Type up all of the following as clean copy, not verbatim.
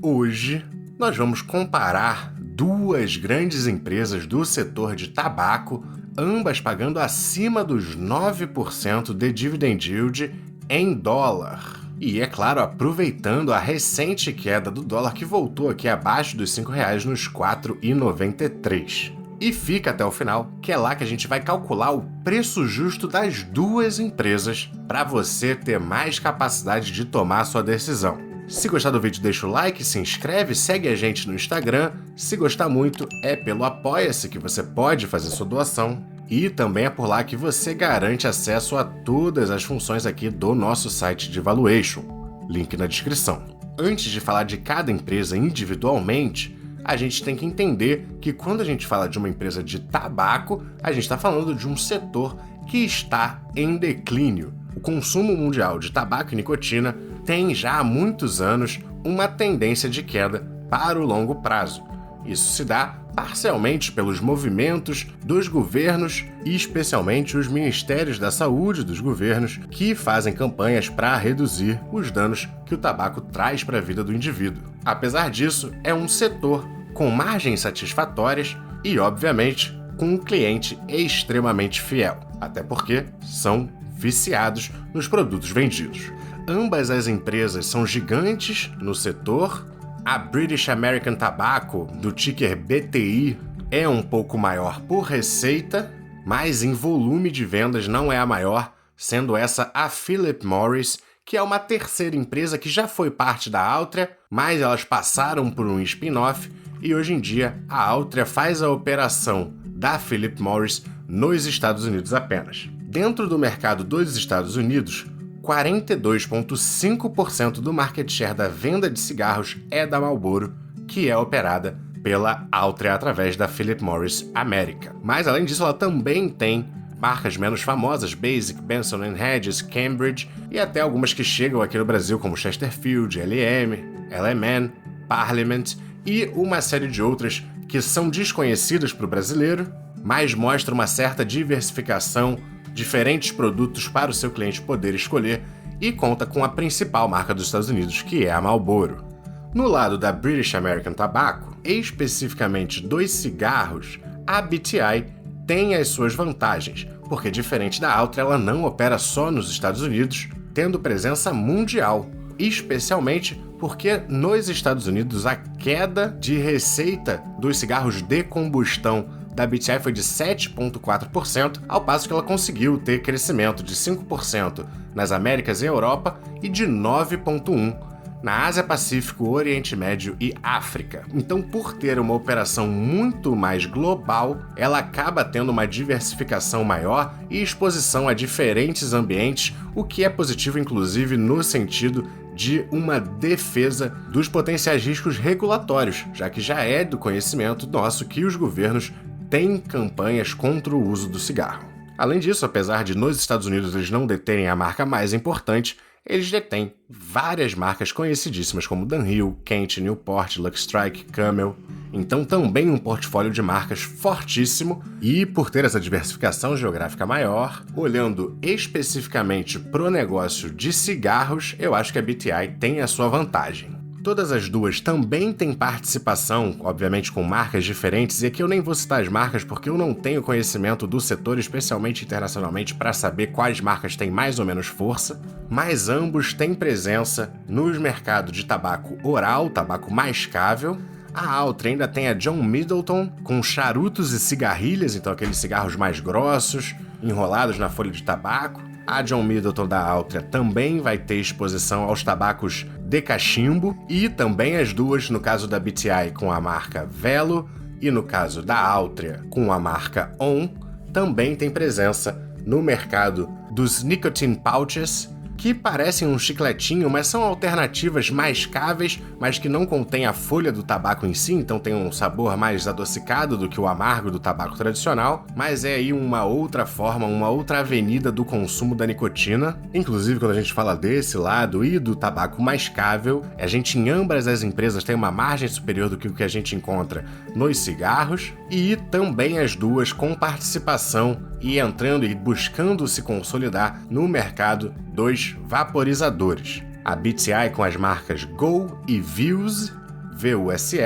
Hoje, nós vamos comparar duas grandes empresas do setor de tabaco, ambas pagando acima dos 9% de dividend yield em dólar. E, é claro, aproveitando a recente queda do dólar que voltou aqui abaixo dos R$ 5 nos R$ 4,93. E fica até o final, que é lá que a gente vai calcular o preço justo das duas empresas para você ter mais capacidade de tomar a sua decisão. Se gostar do vídeo, deixa o like, se inscreve, segue a gente no Instagram. Se gostar muito, é pelo Apoia-se que você pode fazer sua doação. E também é por lá que você garante acesso a todas as funções aqui do nosso site de valuation. Link na descrição. Antes de falar de cada empresa individualmente, a gente tem que entender que quando a gente fala de uma empresa de tabaco, a gente está falando de um setor que está em declínio. O consumo mundial de tabaco e nicotina tem já há muitos anos uma tendência de queda para o longo prazo. Isso se dá parcialmente pelos movimentos dos governos e especialmente os ministérios da saúde dos governos que fazem campanhas para reduzir os danos que o tabaco traz para a vida do indivíduo. Apesar disso, é um setor com margens satisfatórias e, obviamente, com um cliente extremamente fiel, até porque são viciados nos produtos vendidos. Ambas as empresas são gigantes no setor. A British American Tobacco, do ticker BTI, é um pouco maior por receita, mas em volume de vendas não é a maior, sendo essa a Philip Morris, que é uma terceira empresa que já foi parte da Altria, mas elas passaram por um spin-off e hoje em dia a Altria faz a operação da Philip Morris nos Estados Unidos apenas. Dentro do mercado dos Estados Unidos, 42,5% do market share da venda de cigarros é da Marlboro, que é operada pela Altria através da Philip Morris America. Mas além disso, ela também tem marcas menos famosas, Basic, Benson & Hedges, Cambridge e até algumas que chegam aqui no Brasil como Chesterfield, LM, LMN, Parliament e uma série de outras que são desconhecidas para o brasileiro, mas mostram uma certa diversificação, diferentes produtos para o seu cliente poder escolher e conta com a principal marca dos Estados Unidos, que é a Marlboro. No lado da British American Tobacco, especificamente dos cigarros, a BTI tem as suas vantagens, porque diferente da Altria, ela não opera só nos Estados Unidos, tendo presença mundial, especialmente porque nos Estados Unidos a queda de receita dos cigarros de combustão da BTI foi de 7,4%, ao passo que ela conseguiu ter crescimento de 5% nas Américas e Europa e de 9,1% na Ásia Pacífico, Oriente Médio e África. Então, por ter uma operação muito mais global, ela acaba tendo uma diversificação maior e exposição a diferentes ambientes, o que é positivo, inclusive, no sentido de uma defesa dos potenciais riscos regulatórios, já que já é do conhecimento nosso que os governos têm campanhas contra o uso do cigarro. Além disso, apesar de nos Estados Unidos eles não deterem a marca mais importante, eles detêm várias marcas conhecidíssimas como Dunhill, Kent, Newport, Lucky Strike, Camel. Então também um portfólio de marcas fortíssimo e, por ter essa diversificação geográfica maior, olhando especificamente pro negócio de cigarros, eu acho que a BTI tem a sua vantagem. Todas as duas também têm participação, obviamente com marcas diferentes, e aqui eu nem vou citar as marcas porque eu não tenho conhecimento do setor, especialmente internacionalmente, para saber quais marcas têm mais ou menos força, mas ambos têm presença nos mercados de tabaco oral, tabaco mascável. A Altria ainda tem a John Middleton, com charutos e cigarrilhas, então aqueles cigarros mais grossos, enrolados na folha de tabaco. A John Middleton da Altria também vai ter exposição aos tabacos de cachimbo e também as duas, no caso da BTI com a marca Velo e no caso da Altria com a marca On, também tem presença no mercado dos nicotine pouches, que parecem um chicletinho, mas são alternativas mascáveis, mas que não contêm a folha do tabaco em si, então tem um sabor mais adocicado do que o amargo do tabaco tradicional, mas é aí uma outra forma, uma outra avenida do consumo da nicotina. Inclusive, quando a gente fala desse lado e do tabaco mascável, a gente em ambas as empresas tem uma margem superior do que o que a gente encontra nos cigarros, e também as duas com participação e entrando e buscando se consolidar no mercado dos vaporizadores. A BTI com as marcas Go e Vuse VUSE,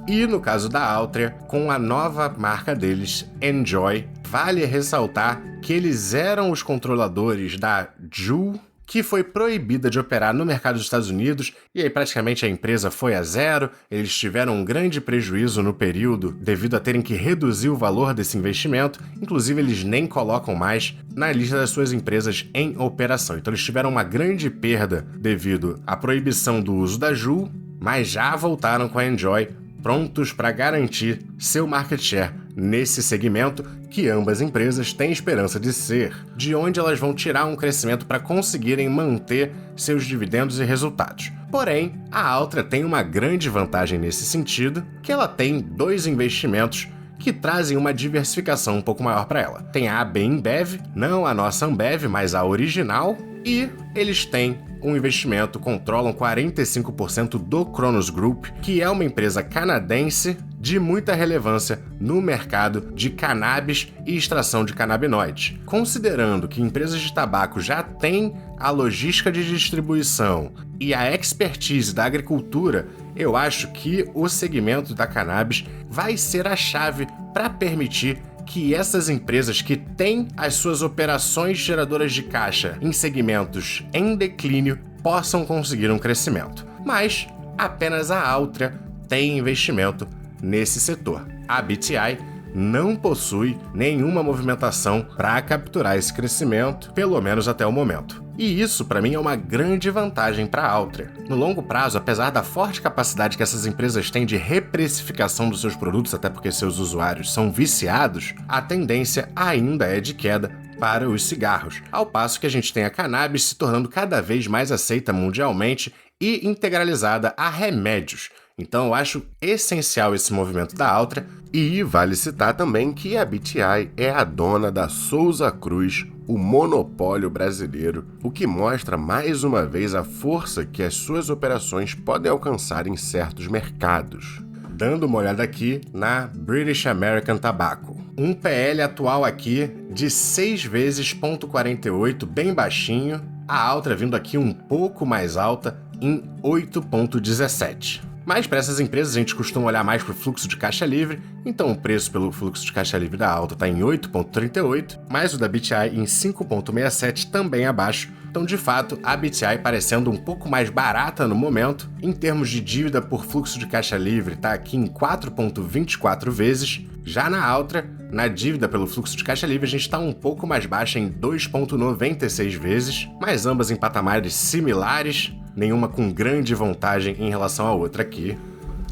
e no caso da Altria, com a nova marca deles, Enjoy. Vale ressaltar que eles eram os controladores da Juul, que foi proibida de operar no mercado dos Estados Unidos, e aí praticamente a empresa foi a zero. Eles tiveram um grande prejuízo no período devido a terem que reduzir o valor desse investimento. Inclusive, eles nem colocam mais na lista das suas empresas em operação. Então, eles tiveram uma grande perda devido à proibição do uso da Juul, mas já voltaram com a Enjoy, prontos para garantir seu market share nesse segmento que ambas empresas têm esperança de ser, de onde elas vão tirar um crescimento para conseguirem manter seus dividendos e resultados. Porém, a Altria tem uma grande vantagem nesse sentido, que ela tem 2 investimentos que trazem uma diversificação um pouco maior para ela. Tem a AB InBev, não a nossa Ambev, mas a original, e eles têm um investimento, controlam 45% do Cronos Group, que é uma empresa canadense de muita relevância no mercado de cannabis e extração de canabinoides. Considerando que empresas de tabaco já têm a logística de distribuição e a expertise da agricultura, eu acho que o segmento da cannabis vai ser a chave para permitir que essas empresas que têm as suas operações geradoras de caixa em segmentos em declínio possam conseguir um crescimento. Mas apenas a Altria tem investimento nesse setor. A BTI não possui nenhuma movimentação para capturar esse crescimento, pelo menos até o momento. E isso, para mim, é uma grande vantagem para a Altria. No longo prazo, apesar da forte capacidade que essas empresas têm de reprecificação dos seus produtos, até porque seus usuários são viciados, a tendência ainda é de queda para os cigarros, ao passo que a gente tem a cannabis se tornando cada vez mais aceita mundialmente e integralizada a remédios. Então eu acho essencial esse movimento da Altria, e vale citar também que a BTI é a dona da Souza Cruz, o monopólio brasileiro, o que mostra mais uma vez a força que as suas operações podem alcançar em certos mercados. Dando uma olhada aqui na British American Tobacco. Um PL atual aqui de 6 vezes 0,48, bem baixinho. A Altria vindo aqui um pouco mais alta em 8,17. Mas para essas empresas a gente costuma olhar mais para o fluxo de caixa livre, então o preço pelo fluxo de caixa livre da Alta está em 8,38, mas o da BTI em 5,67, também abaixo. Então, de fato, a BTI parecendo um pouco mais barata no momento. Em termos de dívida por fluxo de caixa livre, está aqui em 4,24 vezes. Já na Altria, na dívida pelo fluxo de caixa livre, a gente está um pouco mais baixa em 2,96 vezes, mas ambas em patamares similares, nenhuma com grande vantagem em relação à outra aqui.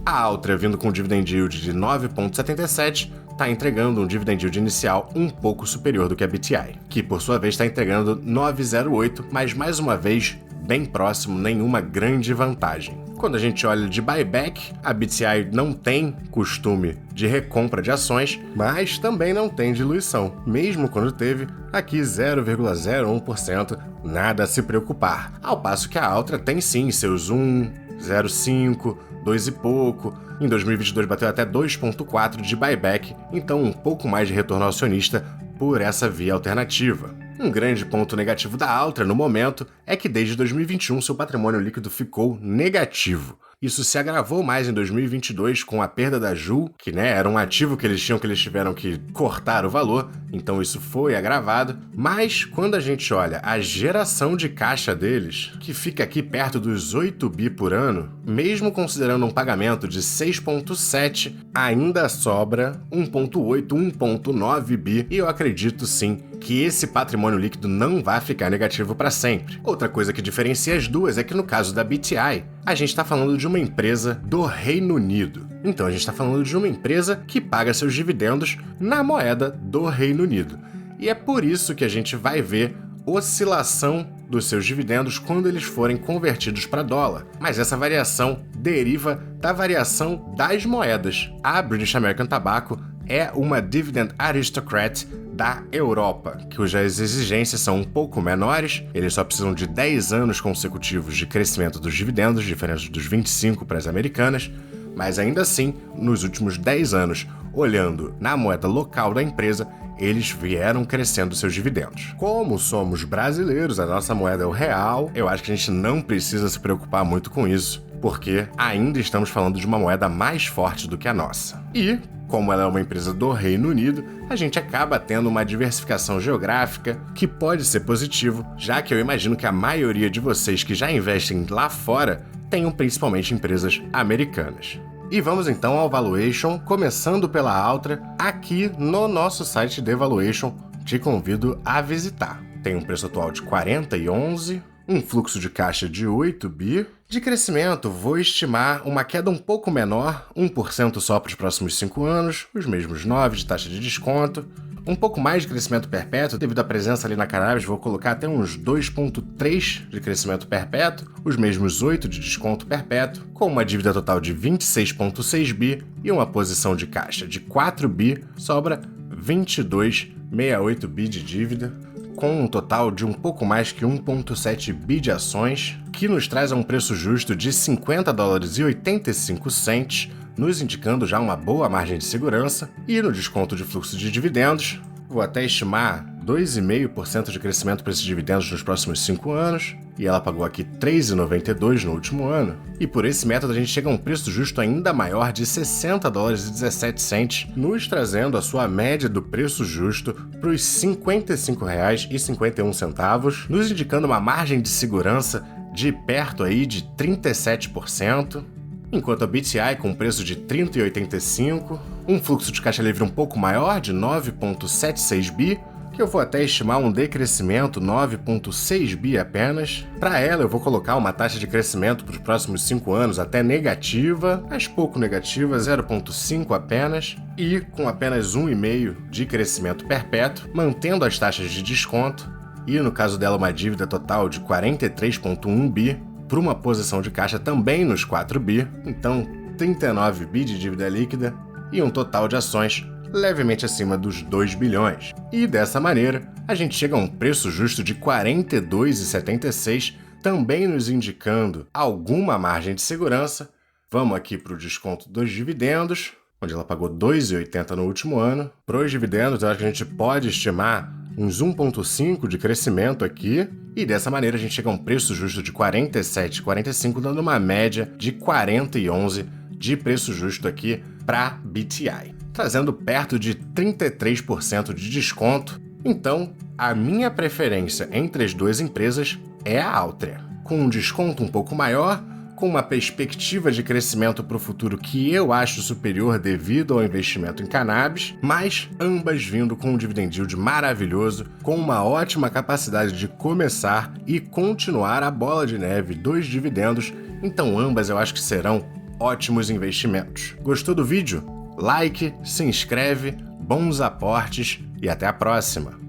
A Altria, vindo com dividend yield de 9,77, está entregando um dividend yield inicial um pouco superior do que a BTI, que por sua vez está entregando 9,08, mas mais uma vez bem próximo, nenhuma grande vantagem. Quando a gente olha de buyback, a BTI não tem costume de recompra de ações, mas também não tem diluição, mesmo quando teve aqui 0,01%, nada a se preocupar. Ao passo que a Altria tem sim seus 1, 0,5, 2 e pouco, em 2022 bateu até 2,4 de buyback, então um pouco mais de retorno ao acionista por essa via alternativa. Um grande ponto negativo da Altria no momento é que desde 2021 seu patrimônio líquido ficou negativo. Isso se agravou mais em 2022 com a perda da Juul, que era um ativo que eles tiveram que cortar o valor, então isso foi agravado. Mas quando a gente olha a geração de caixa deles, que fica aqui perto dos 8 bi por ano, mesmo considerando um pagamento de 6,7, ainda sobra 1,8, 1,9 bi, e eu acredito sim que esse patrimônio líquido não vai ficar negativo para sempre. Outra coisa que diferencia as duas é que no caso da BTI, a gente está falando de uma empresa do Reino Unido. Então a gente está falando de uma empresa que paga seus dividendos na moeda do Reino Unido. E é por isso que a gente vai ver oscilação dos seus dividendos quando eles forem convertidos para dólar. Mas essa variação deriva da variação das moedas. A British American Tobacco é uma Dividend Aristocrat da Europa, cujas exigências são um pouco menores, eles só precisam de 10 anos consecutivos de crescimento dos dividendos, diferente dos 25 para as americanas, mas ainda assim, nos últimos 10 anos, olhando na moeda local da empresa, eles vieram crescendo seus dividendos. Como somos brasileiros, a nossa moeda é o real, eu acho que a gente não precisa se preocupar muito com isso, porque ainda estamos falando de uma moeda mais forte do que a nossa. E, como ela é uma empresa do Reino Unido, a gente acaba tendo uma diversificação geográfica que pode ser positivo, já que eu imagino que a maioria de vocês que já investem lá fora tenham principalmente empresas americanas. E vamos então ao valuation, começando pela Altra, aqui no nosso site de valuation, te convido a visitar. Tem um preço atual de 40,11, um fluxo de caixa de 8 bi. De crescimento, vou estimar uma queda um pouco menor, 1% só para os próximos 5 anos, os mesmos 9 de taxa de desconto. Um pouco mais de crescimento perpétuo, devido à presença ali na cannabis, vou colocar até uns 2,3 de crescimento perpétuo, os mesmos 8 de desconto perpétuo, com uma dívida total de 26,6 bi e uma posição de caixa de 4 bi, sobra 22,68 bi de dívida, com um total de um pouco mais que 1,7 bi de ações, que nos traz a um preço justo de $50,85, nos indicando já uma boa margem de segurança, e no desconto de fluxo de dividendos, vou até estimar 2,5% de crescimento para esses dividendos nos próximos 5 anos, e ela pagou aqui 3,92 no último ano, e por esse método a gente chega a um preço justo ainda maior de $60,17, nos trazendo a sua média do preço justo para os R$55,51, nos indicando uma margem de segurança de perto aí de 37%, enquanto a BTI com preço de 30,85, um fluxo de caixa livre um pouco maior de 9,76 bi, que eu vou até estimar um decrescimento 9,6 bi apenas. Para ela eu vou colocar uma taxa de crescimento para os próximos 5 anos até negativa, mas pouco negativa, 0,5 apenas, e com apenas 1,5 de crescimento perpétuo, mantendo as taxas de desconto, e no caso dela uma dívida total de 43,1 bi, para uma posição de caixa também nos 4 bi, então 39 bi de dívida líquida e um total de ações levemente acima dos 2 bilhões. E dessa maneira, a gente chega a um preço justo de 42,76, também nos indicando alguma margem de segurança. Vamos aqui para o desconto dos dividendos, onde ela pagou 2,80 no último ano. Para os dividendos, eu acho que a gente pode estimar uns 1,5 de crescimento aqui, e dessa maneira a gente chega a um preço justo de 47,45, dando uma média de 40,11 de preço justo aqui para BTI, trazendo perto de 33% de desconto. Então, a minha preferência entre as duas empresas é a Altria, com um desconto um pouco maior, com uma perspectiva de crescimento para o futuro que eu acho superior devido ao investimento em cannabis, mas ambas vindo com um dividend yield maravilhoso, com uma ótima capacidade de começar e continuar a bola de neve dos dividendos, então ambas eu acho que serão ótimos investimentos. Gostou do vídeo? Like, se inscreve, bons aportes e até a próxima!